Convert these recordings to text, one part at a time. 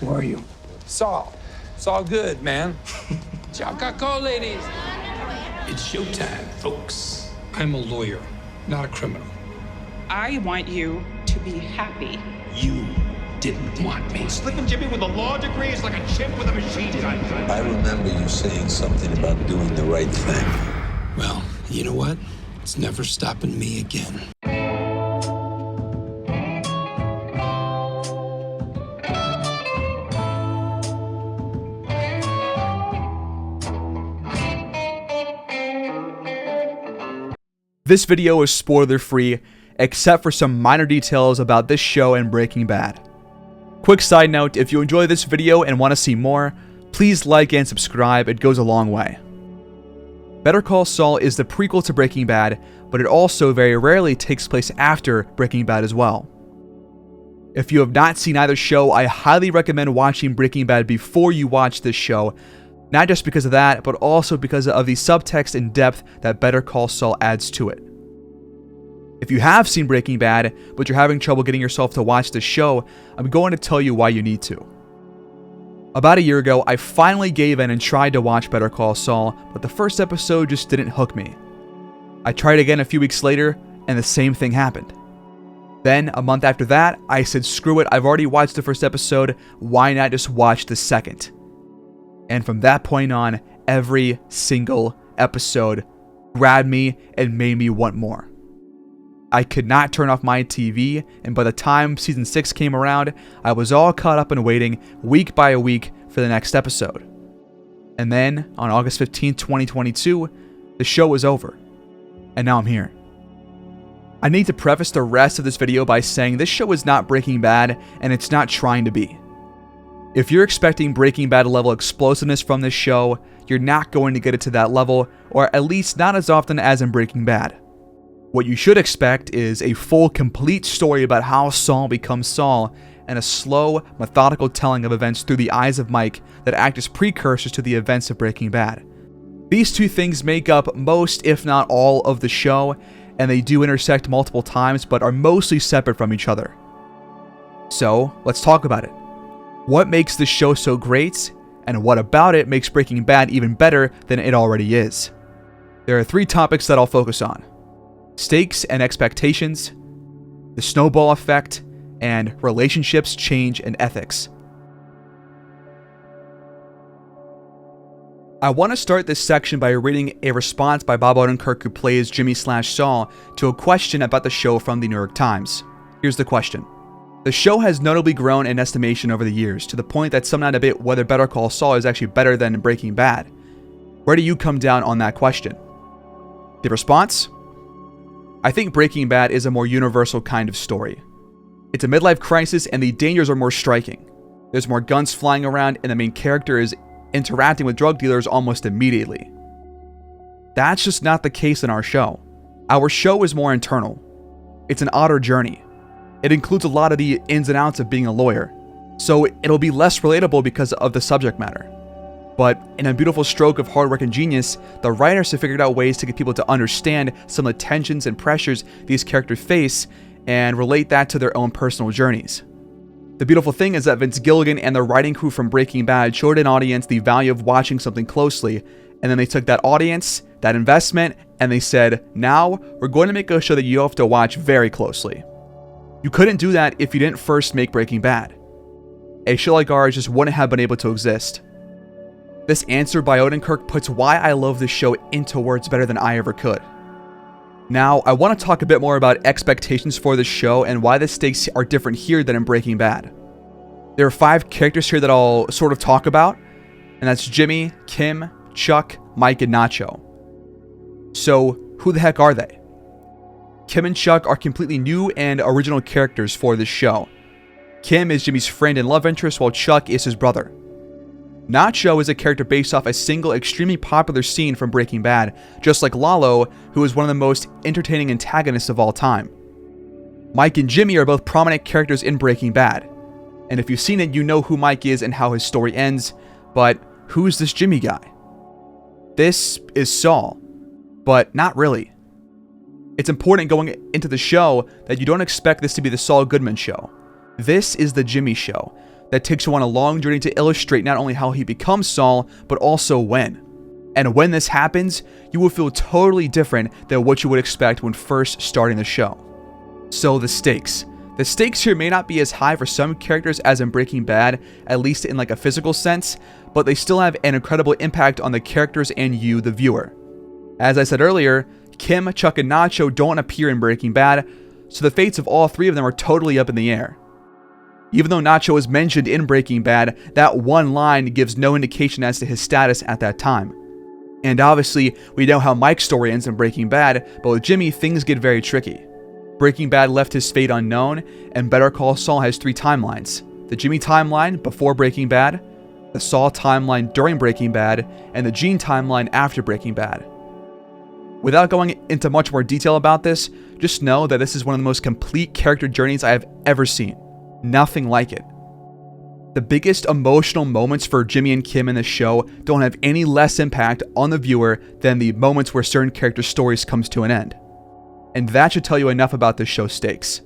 Who are you? Saul. Saul Good, man. Call, ladies. It's showtime, folks. I'm a lawyer, not a criminal. I want you to be happy. You didn't want me. Slipping Jimmy with a law degree is like a chimp with a machine gun. I remember you saying something about doing the right thing. Well, you know what? It's never stopping me again. This video is spoiler-free, except for some minor details about this show and Breaking Bad. Quick side note, if you enjoyed this video and want to see more, please like and subscribe, it goes a long way. Better Call Saul is the prequel to Breaking Bad, but it also very rarely takes place after Breaking Bad as well. If you have not seen either show, I highly recommend watching Breaking Bad before you watch this show, not just because of that, but also because of the subtext and depth that Better Call Saul adds to it. If you have seen Breaking Bad, but you're having trouble getting yourself to watch the show, I'm going to tell you why you need to. About a year ago, I finally gave in and tried to watch Better Call Saul, but the first episode just didn't hook me. I tried again a few weeks later, and the same thing happened. Then, a month after that, I said screw it, I've already watched the first episode, why not just watch the second? And from that point on, every single episode grabbed me and made me want more. I could not turn off my TV, and by the time season 6 came around, I was all caught up and waiting week by week for the next episode. And then, on August 15, 2022, the show was over. And now I'm here. I need to preface the rest of this video by saying this show is not Breaking Bad, and it's not trying to be. If you're expecting Breaking Bad level explosiveness from this show, you're not going to get it to that level, or at least not as often as in Breaking Bad. What you should expect is a full, complete story about how Saul becomes Saul, and a slow, methodical telling of events through the eyes of Mike that act as precursors to the events of Breaking Bad. These two things make up most, if not all, of the show, and they do intersect multiple times, but are mostly separate from each other. So, let's talk about it. What makes this show so great, and what about it makes Breaking Bad even better than it already is? There are 3 topics that I'll focus on: stakes and expectations, the snowball effect, and relationships, change, and ethics. I want to start this section by reading a response by Bob Odenkirk, who plays Jimmy/Saul, to a question about the show from the New York Times. Here's the question. The show has notably grown in estimation over the years, to the point that some now debate whether Better Call Saul is actually better than Breaking Bad. Where do you come down on that question? The response? I think Breaking Bad is a more universal kind of story. It's a midlife crisis and the dangers are more striking. There's more guns flying around and the main character is interacting with drug dealers almost immediately. That's just not the case in our show. Our show is more internal. It's an odder journey. It includes a lot of the ins and outs of being a lawyer, so it'll be less relatable because of the subject matter. But in a beautiful stroke of hard work and genius, the writers have figured out ways to get people to understand some of the tensions and pressures these characters face and relate that to their own personal journeys. The beautiful thing is that Vince Gilligan and the writing crew from Breaking Bad showed an audience the value of watching something closely, and then they took that audience, that investment, and they said, now we're going to make a show that you have to watch very closely. You couldn't do that if you didn't first make Breaking Bad. A show like ours just wouldn't have been able to exist. This answer by Odenkirk puts why I love this show into words better than I ever could. Now, I want to talk a bit more about expectations for this show and why the stakes are different here than in Breaking Bad. There are 5 characters here that I'll sort of talk about, and that's Jimmy, Kim, Chuck, Mike, and Nacho. So, who the heck are they? Kim and Chuck are completely new and original characters for this show. Kim is Jimmy's friend and love interest, while Chuck is his brother. Nacho is a character based off a single extremely popular scene from Breaking Bad, just like Lalo, who is one of the most entertaining antagonists of all time. Mike and Jimmy are both prominent characters in Breaking Bad, and if you've seen it, you know who Mike is and how his story ends, but who's this Jimmy guy? This is Saul, but not really. It's important going into the show that you don't expect this to be the Saul Goodman show. This is the Jimmy show. that takes you on a long journey to illustrate not only how he becomes Saul, but also when. And when this happens, you will feel totally different than what you would expect when first starting the show. So the stakes. The stakes here may not be as high for some characters as in Breaking Bad, at least in like a physical sense, but they still have an incredible impact on the characters and you, the viewer. As I said earlier, Kim, Chuck, and Nacho don't appear in Breaking Bad, so the fates of all three of them are totally up in the air. Even though Nacho is mentioned in Breaking Bad, that one line gives no indication as to his status at that time. And obviously, we know how Mike's story ends in Breaking Bad, but with Jimmy, things get very tricky. Breaking Bad left his fate unknown, and Better Call Saul has 3 timelines. The Jimmy timeline before Breaking Bad, the Saul timeline during Breaking Bad, and the Gene timeline after Breaking Bad. Without going into much more detail about this, just know that this is one of the most complete character journeys I have ever seen. Nothing like it. The biggest emotional moments for Jimmy and Kim in the show don't have any less impact on the viewer than the moments where certain character stories comes to an end. And that should tell you enough about this show's stakes.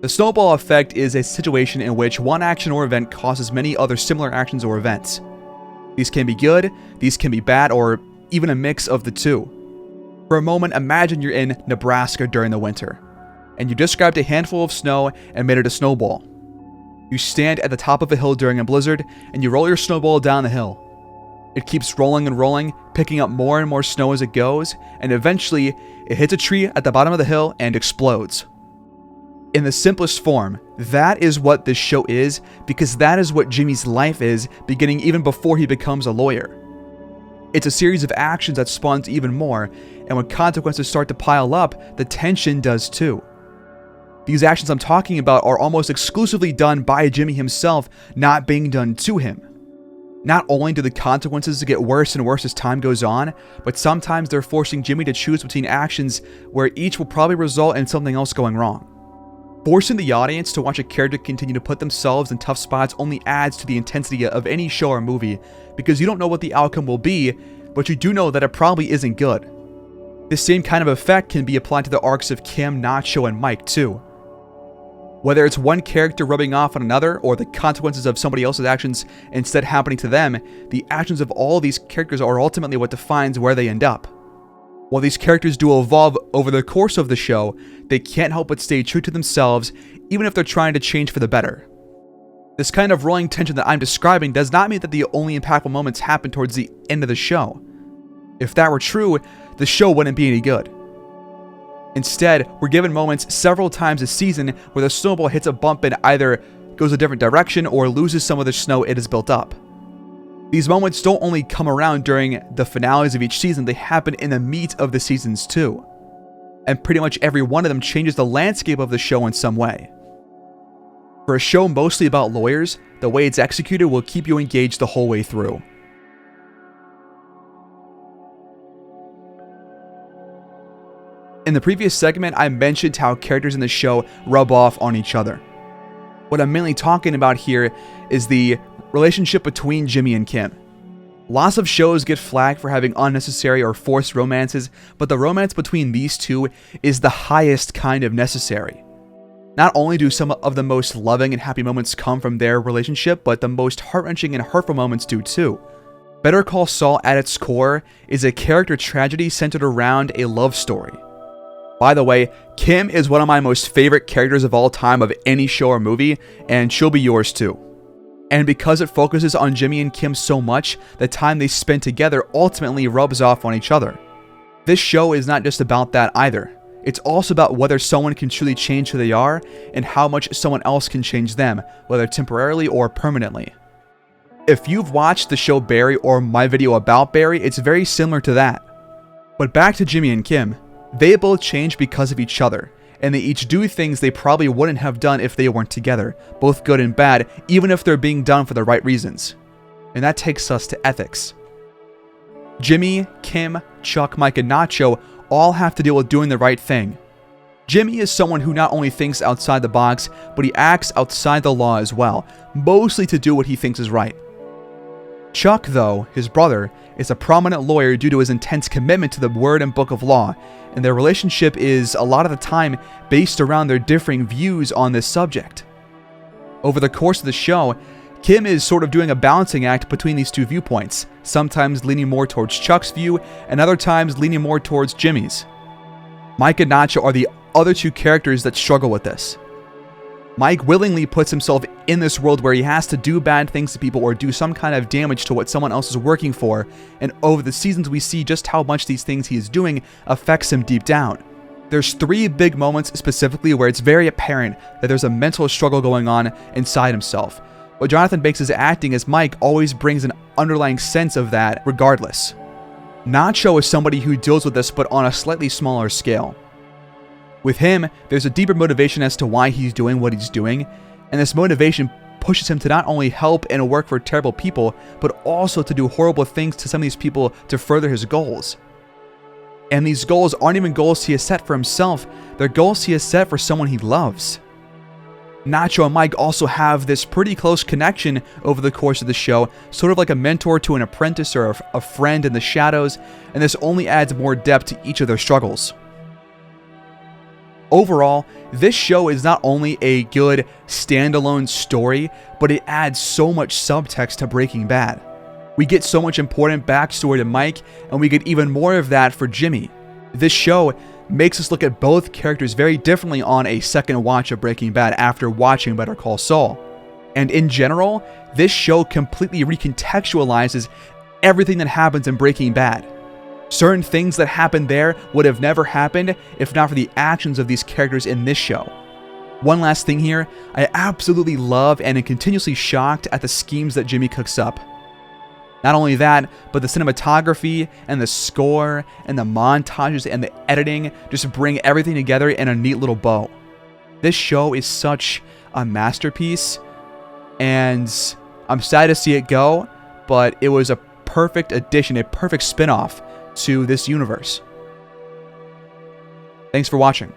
The snowball effect is a situation in which one action or event causes many other similar actions or events. These can be good, these can be bad, or even a mix of the two. For a moment, imagine you're in Nebraska during the winter, and you just grabbed a handful of snow and made it a snowball. You stand at the top of a hill during a blizzard, and you roll your snowball down the hill. It keeps rolling and rolling, picking up more and more snow as it goes, and eventually, it hits a tree at the bottom of the hill and explodes. In the simplest form, that is what this show is, because that is what Jimmy's life is, beginning even before he becomes a lawyer. It's a series of actions that spawns even more, and when consequences start to pile up, the tension does too. These actions I'm talking about are almost exclusively done by Jimmy himself, not being done to him. Not only do the consequences get worse and worse as time goes on, but sometimes they're forcing Jimmy to choose between actions where each will probably result in something else going wrong. Forcing the audience to watch a character continue to put themselves in tough spots only adds to the intensity of any show or movie, because you don't know what the outcome will be, but you do know that it probably isn't good. This same kind of effect can be applied to the arcs of Kim, Nacho, and Mike too. Whether it's one character rubbing off on another, or the consequences of somebody else's actions instead happening to them, the actions of all these characters are ultimately what defines where they end up. While these characters do evolve over the course of the show, they can't help but stay true to themselves, even if they're trying to change for the better. This kind of rolling tension that I'm describing does not mean that the only impactful moments happen towards the end of the show. If that were true, the show wouldn't be any good. Instead, we're given moments several times a season where the snowball hits a bump and either goes a different direction or loses some of the snow it has built up. These moments don't only come around during the finales of each season, they happen in the meat of the seasons too. And pretty much every one of them changes the landscape of the show in some way. For a show mostly about lawyers, the way it's executed will keep you engaged the whole way through. In the previous segment, I mentioned how characters in the show rub off on each other. What I'm mainly talking about here is the relationship between Jimmy and Kim. Lots of shows get flagged for having unnecessary or forced romances, but the romance between these two is the highest kind of necessary. Not only do some of the most loving and happy moments come from their relationship, but the most heart-wrenching and hurtful moments do too. Better Call Saul at its core is a character tragedy centered around a love story. By the way, Kim is one of my most favorite characters of all time of any show or movie, and she'll be yours too. And because it focuses on Jimmy and Kim so much, the time they spend together ultimately rubs off on each other. This show is not just about that either. It's also about whether someone can truly change who they are, and how much someone else can change them, whether temporarily or permanently. If you've watched the show Barry or my video about Barry, it's very similar to that. But back to Jimmy and Kim. They both change because of each other, and they each do things they probably wouldn't have done if they weren't together, both good and bad, even if they're being done for the right reasons. And that takes us to ethics. Jimmy, Kim, Chuck, Mike, and Nacho all have to deal with doing the right thing. Jimmy is someone who not only thinks outside the box, but he acts outside the law as well, mostly to do what he thinks is right. Chuck, though, his brother, is a prominent lawyer due to his intense commitment to the word and book of law, and their relationship is, a lot of the time, based around their differing views on this subject. Over the course of the show, Kim is sort of doing a balancing act between these two viewpoints, sometimes leaning more towards Chuck's view, and other times leaning more towards Jimmy's. Mike and Nacho are the other two characters that struggle with this. Mike willingly puts himself in this world where he has to do bad things to people or do some kind of damage to what someone else is working for, and over the seasons we see just how much these things he is doing affects him deep down. There's 3 big moments specifically where it's very apparent that there's a mental struggle going on inside himself. But Jonathan Banks' acting as Mike always brings an underlying sense of that regardless. Nacho is somebody who deals with this but on a slightly smaller scale. With him, there's a deeper motivation as to why he's doing what he's doing, and this motivation pushes him to not only help and work for terrible people, but also to do horrible things to some of these people to further his goals. And these goals aren't even goals he has set for himself, they're goals he has set for someone he loves. Nacho and Mike also have this pretty close connection over the course of the show, sort of like a mentor to an apprentice or a friend in the shadows, and this only adds more depth to each of their struggles. Overall, this show is not only a good standalone story, but it adds so much subtext to Breaking Bad. We get so much important backstory to Mike, and we get even more of that for Jimmy. This show makes us look at both characters very differently on a second watch of Breaking Bad after watching Better Call Saul. And in general, this show completely recontextualizes everything that happens in Breaking Bad. Certain things that happened there would have never happened if not for the actions of these characters in this show. One last thing here, I absolutely love and am continuously shocked at the schemes that Jimmy cooks up. Not only that, but the cinematography and the score and the montages and the editing just bring everything together in a neat little bow. This show is such a masterpiece, and I'm sad to see it go, but it was a perfect addition, a perfect spin-off to this universe. Thanks for watching.